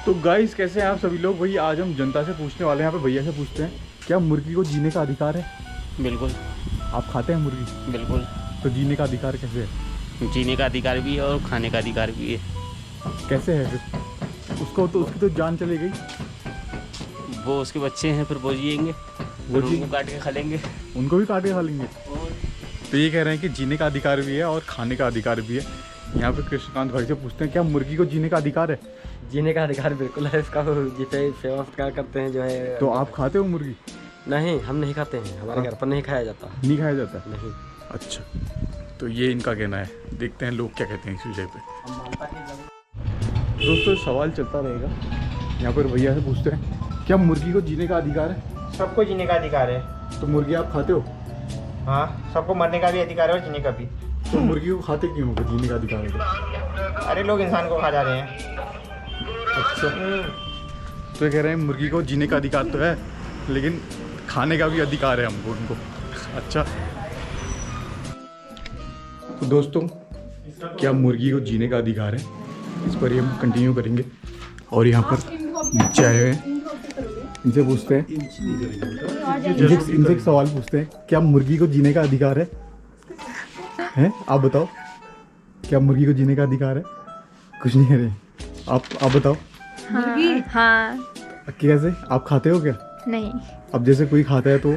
तो गाइस कैसे हैं आप सभी लोग। वही आज हम जनता से पूछने वाले हैं, यहाँ पे भैया से पूछते हैं क्या मुर्गी को जीने का अधिकार है। बिल्कुल। आप खाते हैं मुर्गी? बिल्कुल। तो जीने का अधिकार कैसे है? जीने का अधिकार भी है और खाने का अधिकार भी है। कैसे है फिर? उसको तो उसकी तो जान चली गई। वो उसके बच्चे हैं, फिर वो जिएंगे, वो फिर उनको काट के खा लेंगे। उनको भी काट के खा लेंगे। तो ये कह रहे हैं कि जीने का अधिकार भी है और खाने का अधिकार भी है। यहाँ पे कृष्णकांत भाई से पूछते हैं क्या मुर्गी को जीने का अधिकार है? जीने का अधिकार बिल्कुल है इसका। जिसे सेवा सत्कार करते हैं जो है। तो आप खाते हो मुर्गी? नहीं, हम नहीं खाते हैं, हमारे घर पर नहीं खाया जाता। नहीं खाया जाता? नहीं। अच्छा, तो ये इनका कहना है। देखते हैं लोग क्या कहते हैं इस विषय पे। दोस्तों सवाल चलता रहेगा। यहाँ पर भैया से पूछते हैं क्या मुर्गी को जीने का अधिकार है? सबको जीने का अधिकार है। तो मुर्गी आप खाते हो? हाँ, सबको मरने का भी अधिकार है और जीने का भी। तो मुर्गी को खाते क्यों हो? जीने का अधिकार है? अरे लोग इंसान को खा जा रहे हैं। अच्छा, तो ये कह रहे हैं मुर्गी को जीने का अधिकार तो है लेकिन खाने का भी अधिकार है हमको उनको। अच्छा, तो दोस्तों क्या मुर्गी को जीने का अधिकार है, इस पर ही हम कंटिन्यू करेंगे। और यहाँ पर बच्चे आए हुए हैं, इनसे पूछते हैं, इनसे एक सवाल पूछते हैं क्या मुर्गी को जीने का अधिकार है? हैं? आप बताओ, क्या मुर्गी को जीने का अधिकार है? कुछ नहीं कह रहे आप बताओ। मुर्गी? हाँ। कैसे? आप खाते हो क्या? नहीं। अब जैसे कोई खाता है तो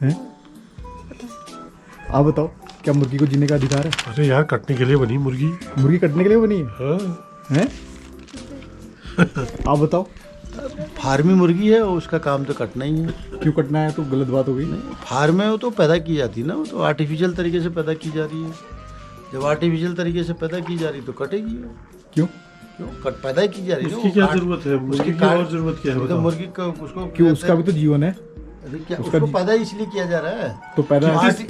हैं? आप बताओ क्या मुर्गी को जीने का अधिकार है? अरे यार, कटने के लिए बनी मुर्गी। मुर्गी कटने के लिए बनी है? हाँ। हैं? आप बताओ। फार्मी मुर्गी है, उसका काम तो कटना ही है। क्यों कटना है? तो गलत बात हो गई। फार्म में वो तो पैदा की जाती है ना, वो तो आर्टिफिशियल तरीके से पैदा की जा रही है। जब आर्टिफिशियल तरीके से पैदा की जा रही तो कटेगी वो। क्यों? क्यों पैदा ही की जा रही है? उसकी क्या जरूरत है? मुर्गी की और जरूरत क्या है? तो मुर्गी का उसको क्यों? उसका भी तो जीवन है। अरे क्या उसको पैदा इसलिए किया जा रहा है? तो पैदा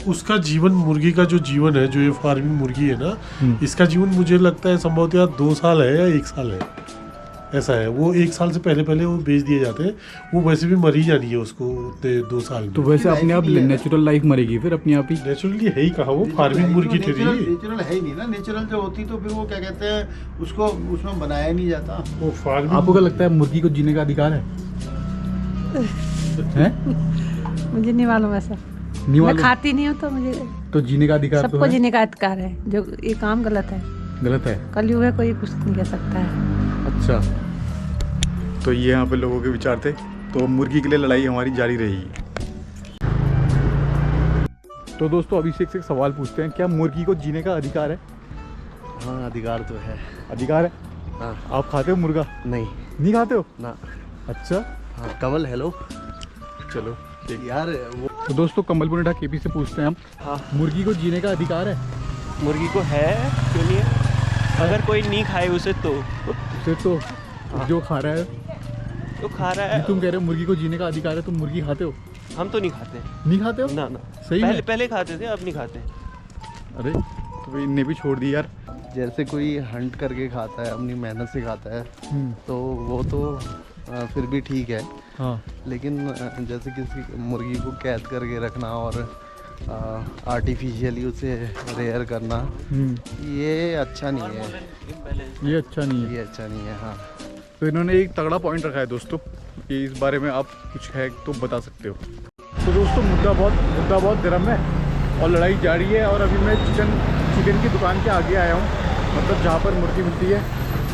उसका जीवन, मुर्गी का जो जीवन है, जो ये फार्मिंग मुर्गी है ना, इसका जीवन मुझे लगता है संभवतः 2 साल है या 1 साल है, ऐसा है। वो 1 साल से पहले वो बेच दिए जाते हैं। वो वैसे भी मरी जानी है उसको 2 साल में। तो वैसे अपने आप नेचुरल लाइफ मरेगी फिर अपने आप ही। नेचुरली है ही कहा, वो फार्मिंग मुर्गी ठहरी। नेचुरल है ही नहीं ना। नेचुरल जो होती तो फिर वो क्या कहते हैं उसको, उसमें बनाया नहीं जाता। वो फार्मिंग। आपको क्या लगता है मुर्गी को जीने का अधिकार है? मुझे नहीं मालूम ऐसा। नहीं मैं मालूम? खाती नहीं हूँ तो मुझे। तो जीने का अधिकार तो सबको है? जीने का अधिकार है। जो ये काम गलत है, गलत है। कलयुग है, कोई कुछ नहीं कह सकता है। अच्छा, तो ये यहाँ पे लोगों के विचार थे। तो मुर्गी के लिए लड़ाई हमारी जारी रहेगी। तो दोस्तों अभिषेक से एक सवाल पूछते हैं क्या मुर्गी को जीने का अधिकार है? हाँ, अधिकार तो है। अधिकार है? हाँ। आप खाते हो मुर्गा? नहीं खाते हो ना। अच्छा। हाँ, कमल हेलो। चलो ठीक यार वो तो दोस्तों कमल पुनेठा केपी से पूछते हैं हम। हाँ। मुर्गी को जीने का अधिकार है? मुर्गी को है, क्यों नहीं है? अगर कोई नहीं खाए उसे तो उसे तो जो खा रहा है तो खा रहा है। तुम कह रहे हो मुर्गी को जीने का अधिकार है, तुम मुर्गी खाते हो? हम तो नहीं खाते। नहीं खाते हो? ना ना, सही में? पहले खाते थे, अब नहीं खाते। अरे तो भाई इनने भी छोड़ दी यार। जैसे कोई हंट करके खाता है, अपनी मेहनत से खाता है, तो वो तो फिर भी ठीक है। हाँ। लेकिन जैसे किसी मुर्गी को कैद करके रखना और आर्टिफिशियली उसे रेयर करना, ये अच्छा नहीं है। ये अच्छा नहीं है। ये अच्छा नहीं है। हाँ। तो इन्होंने एक तगड़ा पॉइंट रखा है दोस्तों कि इस बारे में आप कुछ है तो बता सकते हो। तो दोस्तों मुद्दा बहुत गर्म है और लड़ाई जारी है। और अभी मैं चिकन की दुकान के आगे आया हूँ, मतलब जहाँ पर मुर्गी मिलती है।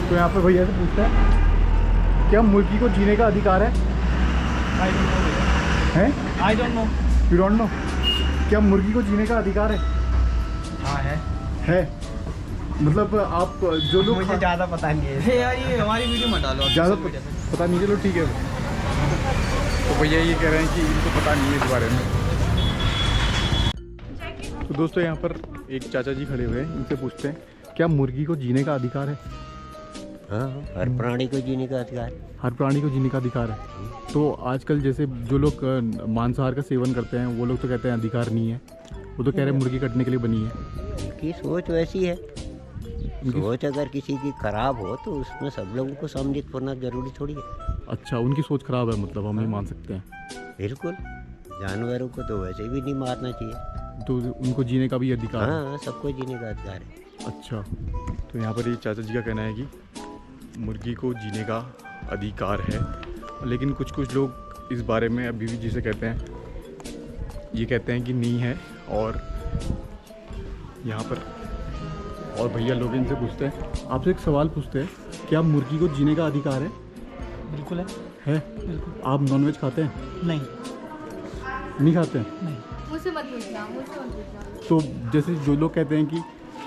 तो यहाँ पर भैया से पूछता है क्या मुर्गी को जीने का अधिकार है? I don't know. You don't know? क्या मुर्गी को जीने का अधिकार है? हाँ है? मतलब आप जो लोग मुझे ज़्यादा पता नहीं है यार, ये हमारी वीडियो मत डालो। ज़्यादा पता नहीं, चलो ठीक है। तो भैया ये कह रहे हैं कि इनको पता नहीं है इस बारे में। तो दोस्तों यहाँ पर एक चाचा जी खड़े हुए हैं, इनसे पूछते हैं क्या मुर्गी को जीने का अधिकार है? हाँ, हर प्राणी को जीने का अधिकार। हर प्राणी को जीने का अधिकार है। तो आजकल जैसे जो लोग मांसाहार का सेवन करते हैं वो लोग तो कहते हैं अधिकार नहीं है। वो तो कह रहे हैं मुर्गी कटने के लिए बनी है। उनकी सोच वैसी है। सोच अगर किसी की खराब हो तो उसमें सब लोगों को सम्मिलित होना जरूरी थोड़ी है। अच्छा, उनकी सोच खराब है, मतलब हम नहीं मान सकते हैं। बिल्कुल, जानवरों को तो वैसे भी नहीं मारना चाहिए। तो उनको जीने का भी अधिकार है? हाँ, सबको जीने का अधिकार है। अच्छा, तो यहाँ पर ये चाचा जी का कहना है कि मुर्गी को जीने का अधिकार है, लेकिन कुछ लोग इस बारे में अभी भी जिसे कहते हैं, ये कहते हैं कि नहीं है। और यहाँ पर और भैया लोग इनसे पूछते हैं, आपसे एक सवाल पूछते हैं, क्या मुर्गी को जीने का अधिकार है? बिल्कुल है। बिल्कुल। आप नॉनवेज खाते हैं? नहीं खाते हैं? नहीं। मुझसे मत पूछना। तो जैसे जो लोग कहते हैं कि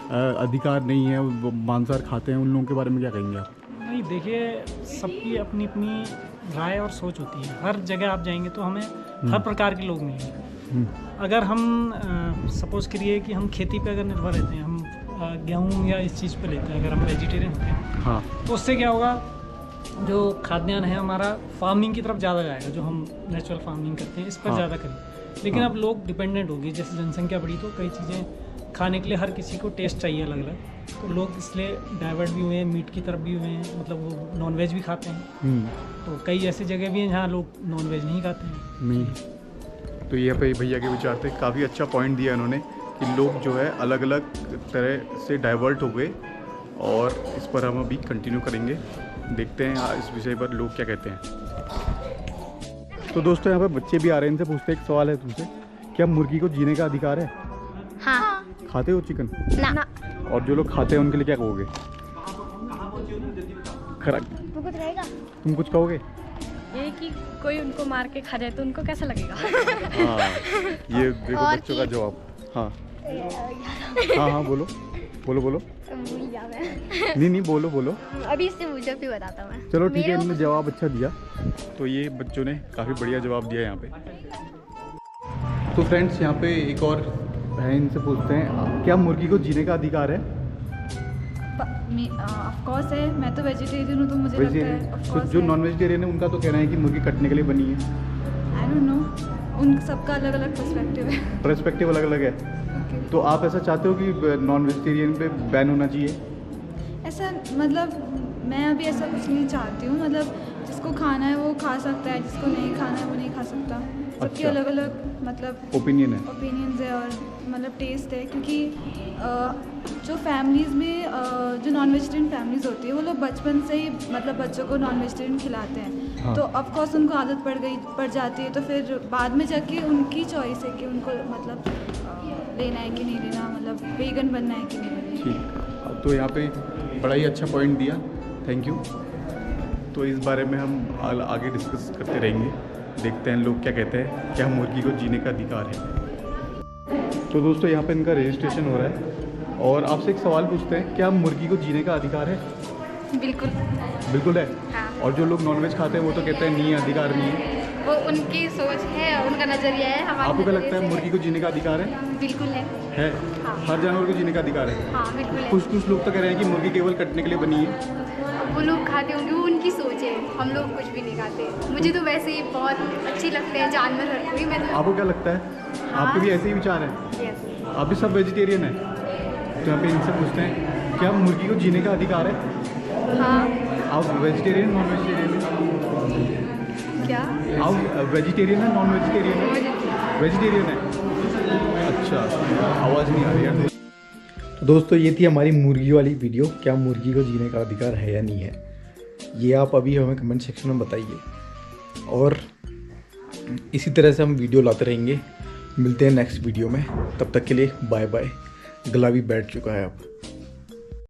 अधिकार नहीं है, वो मांसाहार खाते हैं, उन लोगों के बारे में क्या कहेंगे आप? नहीं, देखिए सबकी अपनी अपनी राय और सोच होती है। हर जगह आप जाएंगे तो हमें हर प्रकार के लोग मिलेंगे। अगर हम सपोज़ करिए कि हम खेती पे अगर निर्भर रहते हैं, हम गेहूँ या इस चीज़ पे लेते हैं, अगर हम वेजिटेरियन होते हैं, हाँ, तो उससे क्या होगा, जो खाद्यान्न है हमारा फार्मिंग की तरफ ज़्यादा जाएगा, जो हम नेचुरल फार्मिंग करते हैं इस पर ज़्यादा करें। लेकिन अब लोग डिपेंडेंट हो गए, जैसे जनसंख्या बढ़ी तो कई चीज़ें खाने के लिए हर किसी को टेस्ट चाहिए अलग अलग, तो लोग इसलिए डाइवर्ट भी हुए हैं, मीट की तरफ भी हुए हैं, मतलब वो नॉनवेज भी खाते हैं। तो कई ऐसी जगह भी हैं जहाँ लोग नॉनवेज नहीं खाते हैं। नहीं, तो ये पे भैया के विचार थे, काफ़ी अच्छा पॉइंट दिया इन्होंने कि लोग जो है अलग अलग तरह से डाइवर्ट हो गए, और इस पर हम अभी कंटिन्यू करेंगे, देखते हैं इस विषय पर लोग क्या कहते हैं। तो दोस्तों यहाँ पर बच्चे भी आ रहे हैं, इनसे पूछते हैं, एक सवाल है तुमसे, क्या मुर्गी को जीने का अधिकार है? हाँ। खाते हो चिकन? ना। और जो लोग खाते हैं उनके लिए क्या कहोगे? तुम कुछ कहोगे? ये कि कोई उनको मार के खा जाए तो उनको कैसा लगेगा? हाँ, ये देखो बच्चों का जवाब। हाँ हाँ, बोलो। नहीं, बोलो। अभी इससे मुझे भी बताता हूँ मैं। चलो ठीक है, इन्होंने जवाब अच्छा दिया। तो ये बच्चों ने काफ़ी बढ़िया जवाब दिया यहाँ पे। तो फ्रेंड्स, यहाँ पे एक और है, इनसे पूछते हैं, क्या मुर्गी को जीने का अधिकार है? ऑफ कोर्स है। मैं तो वेजिटेरियन हूँ, तो मुझे लगता है तो जो नॉन वेजिटेरियन है उनका तो कहना है कि मुर्गी कटने के लिए बनी है। आई डोंट नो, उन सबका अलग अलग पर्सपेक्टिव है। पर्सपेक्टिव अलग अलग है। तो आप ऐसा चाहते हो कि नॉन वेजिटेरियन पे बैन होना चाहिए? ऐसा मतलब मैं अभी ऐसा कुछ नहीं चाहती हूँ। मतलब जिसको खाना है वो खा सकता है, जिसको नहीं खाना है वो नहीं खा सकता। सबकी अच्छा। अलग अलग मतलब ओपिनियंस है और मतलब टेस्ट है। क्योंकि जो फैमिलीज़ में जो नॉन वेजिटेरियन फैमिलीज़ होती है, वो लोग बचपन से ही मतलब बच्चों को नॉन वेजिटेरियन खिलाते हैं। हाँ। तो ऑफ कोर्स उनको आदत पड़ जाती है, तो फिर बाद में जाके उनकी चॉइस है कि उनको मतलब लेना है कि नहीं लेना, मतलब वेगन बनना है कि नहीं बनना। ठीक, तो यहाँ पे बड़ा ही अच्छा पॉइंट दिया, थैंक यू। तो इस बारे में हम आगे डिस्कस करते रहेंगे, देखते हैं लोग क्या कहते हैं, क्या मुर्गी को जीने का अधिकार है। तो दोस्तों यहाँ पे इनका रजिस्ट्रेशन हो रहा है, और आपसे एक सवाल पूछते हैं, क्या मुर्गी को जीने का अधिकार है? बिल्कुल है। हाँ। और जो लोग नॉनवेज खाते हैं वो तो कहते हैं नहीं है, अधिकार नहीं है। वो उनकी सोच है, उनका नज़रिया है। आपको क्या लगता है मुर्गी को जीने का अधिकार है? बिल्कुल है। हाँ। हर जानवर को जीने का अधिकार है? हाँ, बिल्कुल है। कुछ लोग तो कह रहे हैं कि मुर्गी केवल कटने के लिए बनी है। वो लोग खाते होंगे, वो उनकी सोच है। हम लोग कुछ भी नहीं खाते। मुझे तो वैसे ही बहुत अच्छी लगते हैं जानवर हर कोई। मैं तो आपको क्या लगता है? आपके भी ऐसे ही विचार हैं? यस। आप भी सब वेजिटेरियन हैं? तो यहाँ पे इनसे पूछते हैं, क्या मुर्गी को जीने का अधिकार है? हाँ। आप वेजिटेरियन नॉन वेजिटेरियन? क्या? आप वेजिटेरियन है नॉन वेजिटेरियन है? वेजिटेरियन है। अच्छा, आवाज़ नहीं आ रही है। तो दोस्तों ये थी हमारी मुर्गी वाली वीडियो, क्या मुर्गी को जीने का अधिकार है या नहीं है, ये आप अभी हमें कमेंट सेक्शन में बताइए। और इसी तरह से हम वीडियो लाते रहेंगे। मिलते हैं नेक्स्ट वीडियो में, तब तक के लिए बाय बाय। गला भी बैठ चुका है अब।